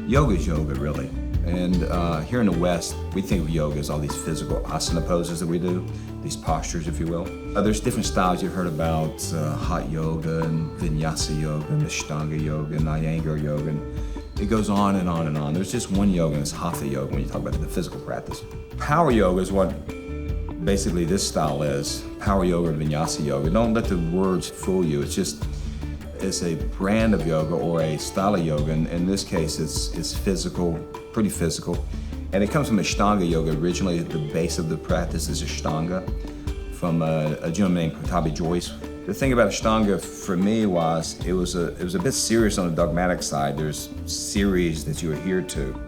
Yoga is yoga, really. And here in the West, we think of yoga as all these physical asana poses that we do, these postures, if you will. There's different styles. You've heard about hot yoga and vinyasa yoga and ashtanga yoga and iyengar yoga. And it goes on and on and on. There's just one yoga, and it's hatha yoga when you talk about the physical practice. Power yoga is what basically this style is. Power yoga or vinyasa yoga. Don't let the words fool you. It's a brand of yoga or a style of yoga. And in this case, it's physical, pretty physical. And it comes from Ashtanga yoga. Originally, the base of the practice is Ashtanga from a gentleman named Patabi Joyce. The thing about Ashtanga for me was it was a bit serious on the dogmatic side. There's series that you adhere to.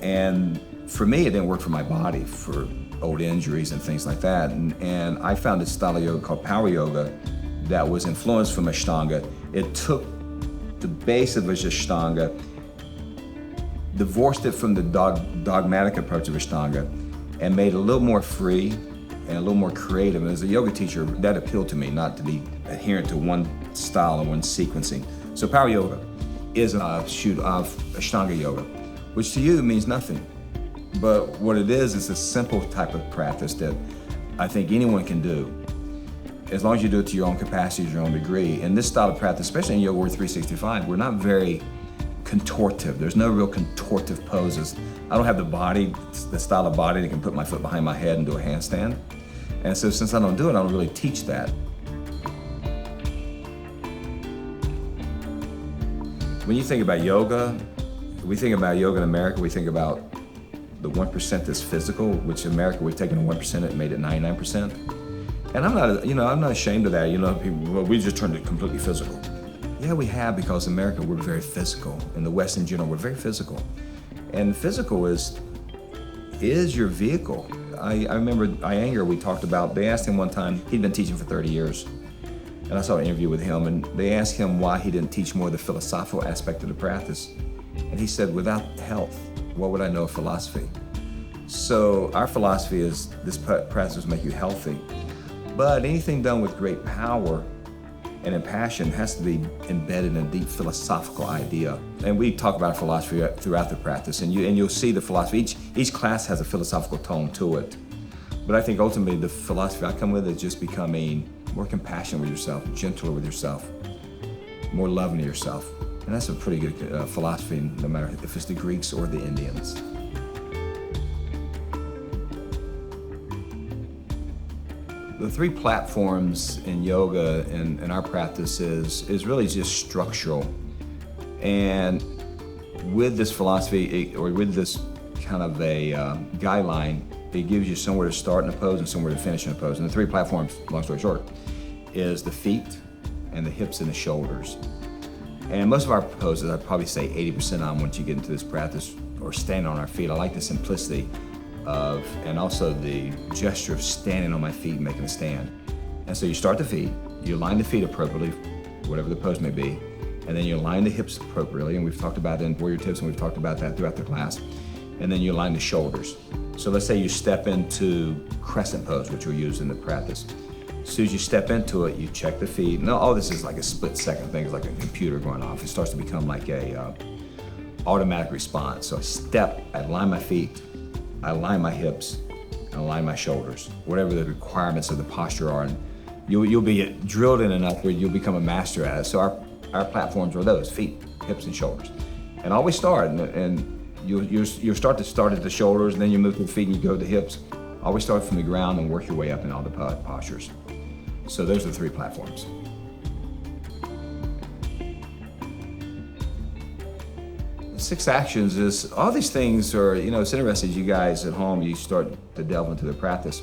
And for me, it didn't work for my body for old injuries and things like that. And I found this style of yoga called Power Yoga that was influenced from Ashtanga. It took the base of Ashtanga, divorced it from the dogmatic approach of Ashtanga, and made it a little more free and a little more creative. And as a yoga teacher, that appealed to me, not to be adherent to one style and one sequencing. So Power Yoga is an offshoot of Ashtanga Yoga, which to you means nothing. But what it is a simple type of practice that I think anyone can do, as long as you do it to your own capacity, your own degree. And this style of practice, especially in Yoga Warrior 365, we're not very contortive. There's no real contortive poses. I don't have the style of body that can put my foot behind my head and do a handstand. And so since I don't do it, I don't really teach that. When you think about yoga, we think about yoga in America, we think about the 1% that's physical, which in America we've taken the 1% and made it 99%. And I'm not ashamed of that. People, well, we just turned it completely physical. Yeah, we have, because in America we're very physical. In the West in general, we're very physical. And physical is your vehicle. I remember Iyengar, we talked about, they asked him one time, he'd been teaching for 30 years. And I saw an interview with him, and they asked him why he didn't teach more of the philosophical aspect of the practice. And he said, without health, what would I know of philosophy? So our philosophy is this practice will make you healthy. But anything done with great power and in passion has to be embedded in a deep philosophical idea. And we talk about philosophy throughout the practice, and you'll see the philosophy. Each class has a philosophical tone to it. But I think ultimately the philosophy I come with is just becoming more compassionate with yourself, gentler with yourself, more loving to yourself. And that's a pretty good philosophy, no matter if it's the Greeks or the Indians. The three platforms in yoga and our practice is really just structural. And with this philosophy, or with this kind of a guideline, it gives you somewhere to start in a pose and somewhere to finish in a pose. And the three platforms, long story short, is the feet and the hips and the shoulders. And most of our poses, I'd probably say 80% on once you get into this practice, or standing on our feet. I like the simplicity and also the gesture of standing on my feet and making a stand. And so you start the feet, you line the feet appropriately, whatever the pose may be, and then you line the hips appropriately, and we've talked about it in Warrior Tips, and we've talked about that throughout the class. And then you line the shoulders. So let's say you step into crescent pose, which we'll use in the practice. As soon as you step into it, you check the feet. Now, all this is like a split-second thing. It's like a computer going off. It starts to become like a automatic response. So I step, I line my feet, I line my hips, and I line my shoulders, whatever the requirements of the posture are. And you'll be drilled in enough where you'll become a master at it. So our platforms are those: feet, hips, and shoulders. And always start, and you'll start at the shoulders, and then you move to the feet and you go to the hips. Always start from the ground and work your way up in all the postures. So those are the three platforms. Six actions is, all these things are, it's interesting, you guys at home, you start to delve into the practice.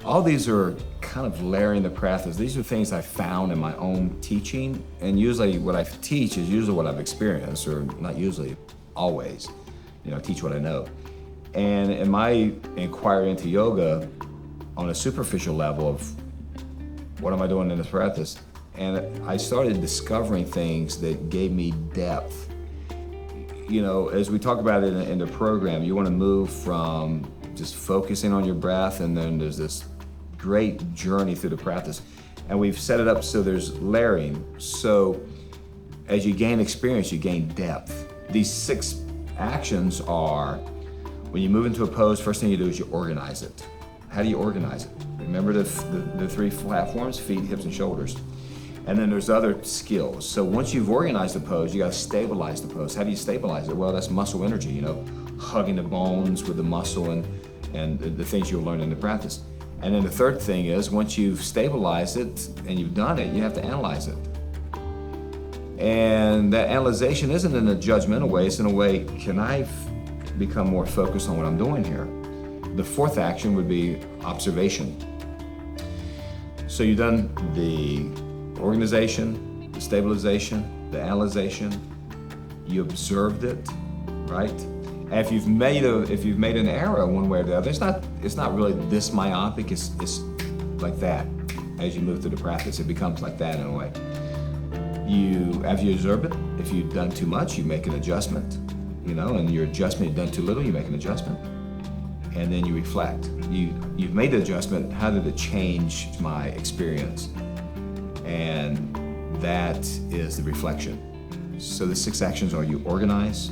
All these are kind of layering the practice. These are things I found in my own teaching, and usually what I teach is usually what I've experienced, or not usually, always, teach what I know. And in my inquiry into yoga, on a superficial level of what am I doing in this practice, and I started discovering things that gave me depth. As we talk about it in the program, you want to move from just focusing on your breath, and then there's this great journey through the practice. And we've set it up so there's layering. So as you gain experience, you gain depth. These 6 actions are, when you move into a pose, first thing you do is you organize it. How do you organize it? Remember the 3 platforms, feet, hips, and shoulders. And then there's other skills. So once you've organized the pose, you gotta stabilize the pose. How do you stabilize it? Well, that's muscle energy, hugging the bones with the muscle and the things you'll learn in the practice. And then the third thing is, once you've stabilized it and you've done it, you have to analyze it. And that analyzation isn't in a judgmental way, it's in a way, can I become more focused on what I'm doing here? The 4th action would be observation. So you've done the organization, the stabilization, the analyzation, you observed it, right? And if you've made an error one way or the other, it's not really this myopic, it's like that. As you move through the practice, it becomes like that in a way. After you observe it, if you've done too much, you make an adjustment, and your adjustment, you've done too little, you make an adjustment. And then you reflect. You've made the adjustment, how did it change my experience? And that is the reflection. So the 6 actions are: you organize,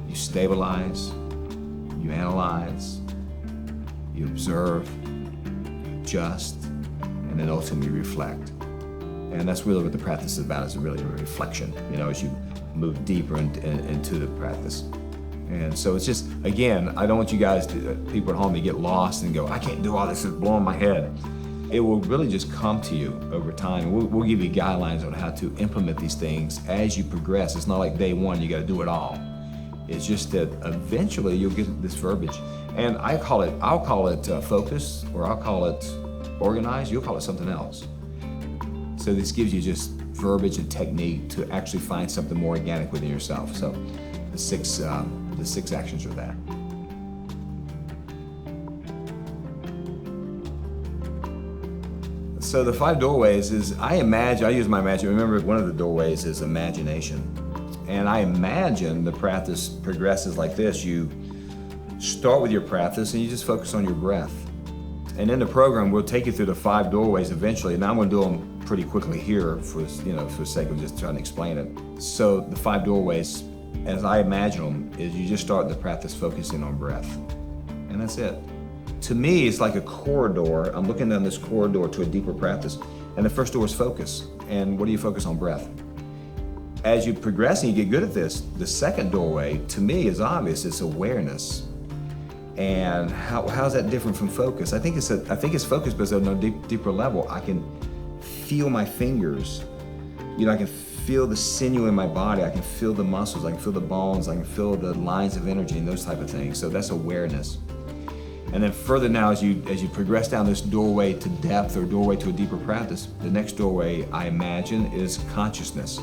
you stabilize, you analyze, you observe, you adjust, and then ultimately reflect. And that's really what the practice is about, is really a reflection, as you move deeper into the practice. And so it's just, again, I don't want you guys, people at home, to get lost and go, I can't do all this, it's blowing my head. It will really just come to you over time. We'll give you guidelines on how to implement these things as you progress. It's not like day one, you gotta do it all. It's just that eventually you'll get this verbiage. And I'll call it focus, or I'll call it organize, you'll call it something else. So this gives you just verbiage and technique to actually find something more organic within yourself. So the 6 actions are that. So the 5 doorways is, I use my imagination. Remember, one of the doorways is imagination. And I imagine the practice progresses like this. You start with your practice and you just focus on your breath. And in the program, we'll take you through the 5 doorways eventually. Now I'm gonna do them pretty quickly here for the sake of just trying to explain it. So the 5 doorways, as I imagine them, is you just start the practice focusing on breath. And that's it. To me, it's like a corridor. I'm looking down this corridor to a deeper practice. And the first door is focus. And what do you focus on? Breath. As you progress and you get good at this, the second doorway, to me, is obvious. It's awareness. And how's that different from focus? I think it's focus, but on a deeper level. I can feel my fingers. I can feel the sinew in my body. I can feel the muscles. I can feel the bones. I can feel the lines of energy and those type of things. So that's awareness. And then further now, as you progress down this doorway to depth, or doorway to a deeper practice, the next doorway, I imagine, is consciousness.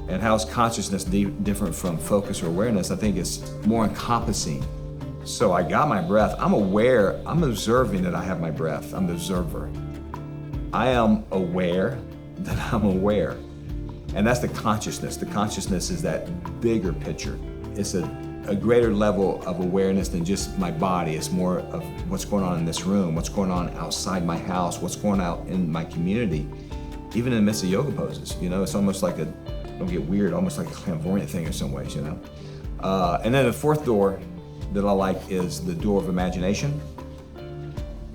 And how is consciousness different from focus or awareness? I think it's more encompassing. So I got my breath. I'm aware. I'm observing that I have my breath. I'm the observer. I am aware that I'm aware. And that's the consciousness. The consciousness is that bigger picture. It's a greater level of awareness than just my body. It's more of what's going on in this room, what's going on outside my house, what's going out in my community, even in the midst of yoga poses. It's almost like don't get weird, almost like a clairvoyant thing in some ways, And then the 4th door that I like is the door of imagination.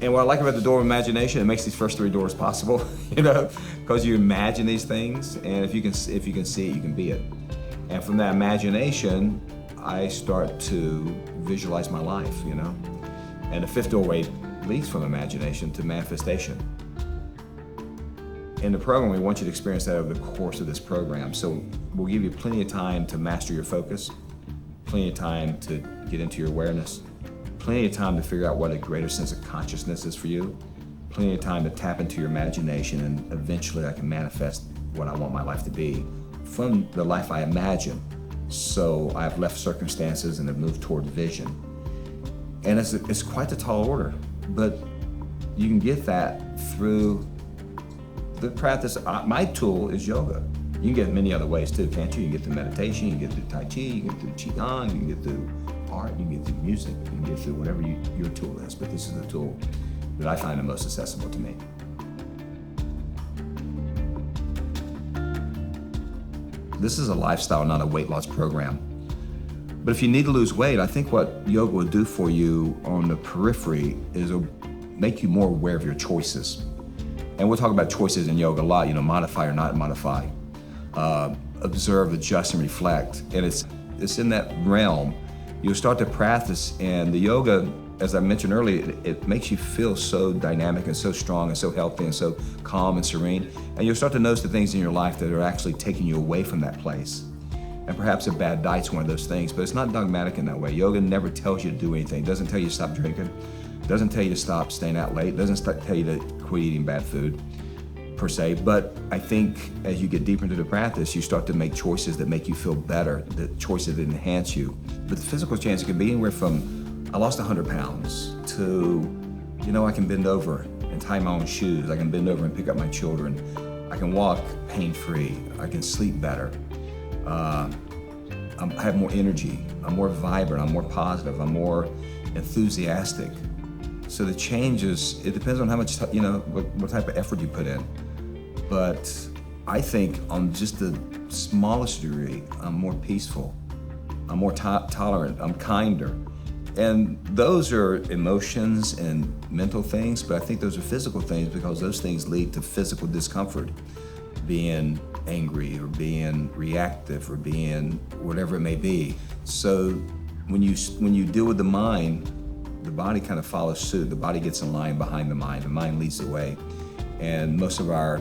And what I like about the door of imagination, it makes these first 3 doors possible, because you imagine these things, and if you can see it, you can be it. And from that imagination, I start to visualize my life, And the 5th doorway leads from imagination to manifestation. In the program, we want you to experience that over the course of this program. So we'll give you plenty of time to master your focus, plenty of time to get into your awareness, plenty of time to figure out what a greater sense of consciousness is for you, plenty of time to tap into your imagination, and eventually I can manifest what I want my life to be from the life I imagine. So I've left circumstances and have moved toward vision. And it's quite a tall order, but you can get that through the practice. My tool is yoga. You can get many other ways too, can't you? You can get through meditation, you can get through Tai Chi, you can get through Qigong, you can get through art, you can get through music, you can get through whatever your tool is, but this is the tool that I find the most accessible to me. this is a lifestyle, not a weight loss program. But if you need to lose weight, I think what yoga will do for you on the periphery is it'll make you more aware of your choices. And we'll talk about choices in yoga a lot, modify or not modify. Observe, adjust, and reflect. And it's in that realm. You'll start to practice, and the yoga, as I mentioned earlier, it makes you feel so dynamic and so strong and so healthy and so calm and serene. And you'll start to notice the things in your life that are actually taking you away from that place. And perhaps a bad diet's one of those things, but it's not dogmatic in that way. Yoga never tells you to do anything. It doesn't tell you to stop drinking. It doesn't tell you to stop staying out late. It doesn't tell you to quit eating bad food, per se. But I think as you get deeper into the practice, you start to make choices that make you feel better, the choices that enhance you. But the physical change can be anywhere from, I lost 100 pounds, to, I can bend over and tie my own shoes. I can bend over and pick up my children. I can walk pain-free. I can sleep better. I have more energy. I'm more vibrant. I'm more positive. I'm more enthusiastic. So the changes, it depends on how much, what type of effort you put in. But I think on just the smallest degree, I'm more peaceful. I'm more tolerant. I'm kinder. And those are emotions and mental things, but I think those are physical things because those things lead to physical discomfort. Being angry or being reactive or being whatever it may be. So when you deal with the mind, the body kind of follows suit. The body gets in line behind the mind. The mind leads the way. And most of our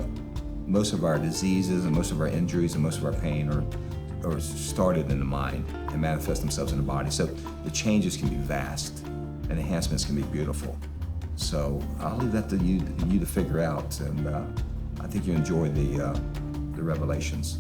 diseases and most of our injuries and most of our pain are started in the mind and manifest themselves in the body. So the changes can be vast and enhancements can be beautiful. So I'll leave that to you to figure out, and I think you enjoy the revelations.